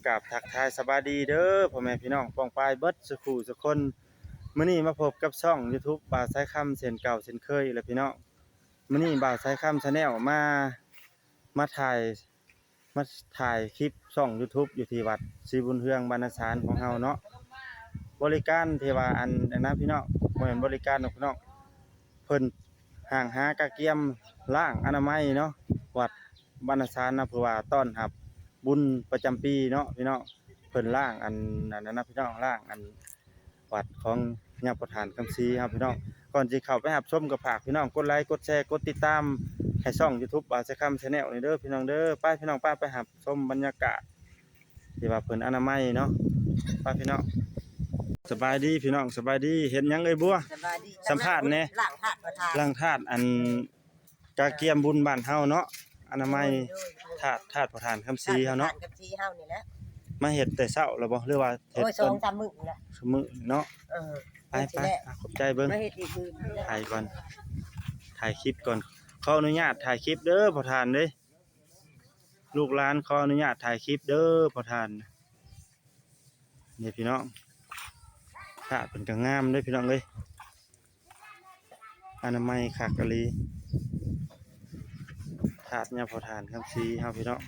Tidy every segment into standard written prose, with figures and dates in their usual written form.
กราบทักทายสบายดีเด้อพ่อแม่พี่น้องป้องปายเบิดสุขุสุคนมื้อนี้มาพบกับช่อง YouTube บ่าวสายคำเช่นเก่าเช่นเคยแหละพี่น้องมื้อนี้บ่าวสายคำ Channel มาถ่ายมาถ่ายคลิปช่อง YouTube อยู่ที่วัดศรีบุญเฮืองบรรณสารของเฮาเนาะบริการที่ว่าอันนั้นพี่น้องบ่แม่นบริการดอกพี่น้องเพิ่นห่างหากะเกียมล้างอนามัยเนาะวัดบรรณสารนะเพื่อว่าต้อนรับบุญประจำปีเนาะพี่น้องเพิ่นล่างอันนั้นนะพี่น้องล่างอันวัดของญาติประธานคำศรีครับพี่น้องก่อนสิเข้าไปรับชมก็ฝากพี่น้องกดไลค์กดแชร์กดติดตามให้ช่อง YouTube บ่าวสายคำ Channel นี่เด้อพี่น้องเด้อไปพี่น้องไปรับชมบรรยากาศที่ว่าเพิ่นอนามัยเนาะไปพี่น้องสบายดีพี่น้องสบายดีเห็นหยังเอ้ยบัวสัมภาษณ์แหน่ล้างธาตุประธานล้างธาตุอันกาเกียมบุญบ้านเฮาเนาะอนามัยธาตุประธานคำศรีเฮาเนาะคำศรีเฮานี่แหละมาเฮ็ดแต่เช้าแล้วบ่หรือว่าเฮ็ด2-3 มื้อแล้วมื้อเนาะไปขอบใจเบิ่งมาเฮ็ดอีกมื้อถ่ายก่อนถ่ายคลิปก่อนขออนุญาตถ่ายคลิปเด้อประธานเด้ลูกหลานขออนุญาตถ่ายคลิปเด้อประธานนี่พี่น้องธาตุเป็นก็งามเด้อพี่น้องเอ้ยอนามัยคักกะลีถาดเนี่ยพอทานคำศรีเฮาพี่น้อง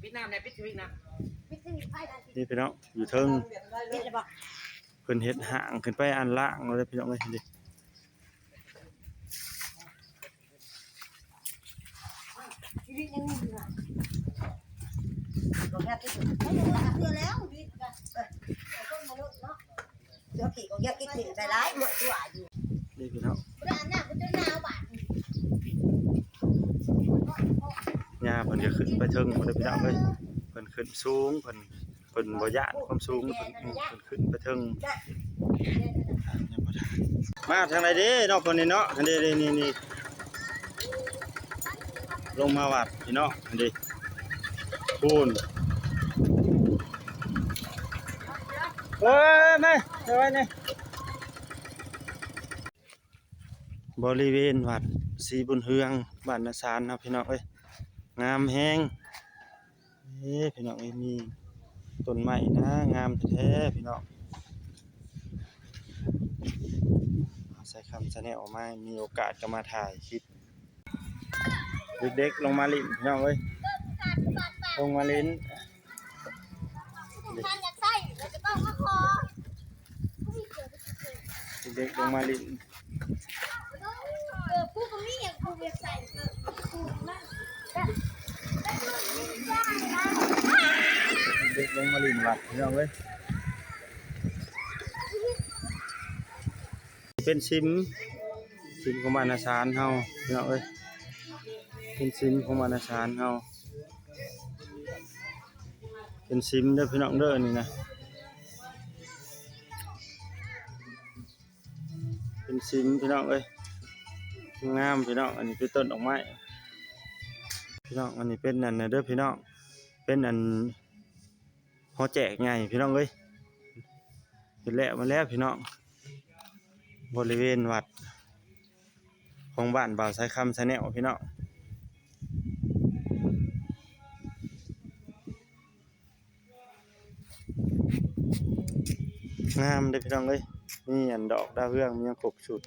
ปิดน้ำได้ปิดชีวิตนะนี่พี่น้องอยู่เทิงเพิ่นเฮ็ดห่างขึ้นไปอันล่างเลยพี่น้องเอ้ยดิชีวิตยังมีอยู่อ่ะก็แค่ที่สุดเดือแล้วดีกันต้นมนุษย์เนาะเดี๋ยวขี่ก็แยกกินถึงใจร้ายหมดตัวอยู่นี่พี่น้องร้านน่ะก็จะหนาวบาดหญ้าเพิ่นก็ขึ้นไปเทิงหมดเลยพี่น้องเอ้ยเพิ่นขึ้นสูงเพิ่นบ่ย้านความสูงเพิ่นขึ้นไปเทิงมาทางไหนเด้เนาะเพิ่นนี่เนาะอันนี้นี่ลงมาวัดพี่น้องอันนี้ปูนเอ้ยแม่เอาไว้นี่บริเวณวัดศรีบุญเฮืองบ้านนาสารครับพี่น้องเอ้ยงามแฮงพี่น้องเอ้ยมีต้นไม้นะงามแท้พี่น้องใส่คำChannelออกมามีโอกาสก็มาถ่ายคลิปเด็กๆลงมาลิ้นพี่น้องเอ้ยลงมาลิ้นท่านอยากใส่เราจะต้องมาขอเด็กลงมาลิ้นผู้ก็มีอย่างผู้อยากใส่ผู้มากเด็กลงมาลิ้นวัดพี่น้องเอ้ยเป็นซิมของบ้านนาสารเฮาพี่น้องเอ้ยเป็นซิมของบ้านนาสารเฮาเป็นซิมเด้อพี่น้องเด้อนี่นะเป็นซิมพี่น้องเอ้ยงามพี่น้องอันนี้เป็นต้นดอกไม้พี่น้องอันนี้เป็นนั่นน่ะเด้อพี่น้องเป็นอันหอแจกใหญ่พี่น้องเอ้ยเห็นแล้วมาแล้วพี่น้องบริเวณวัดของบ้านบ่าวสายคำChannelพี่น้องงามเด้อพี่น้องเอ้ยมีอันดอกดาวเรืองมียังครบชุด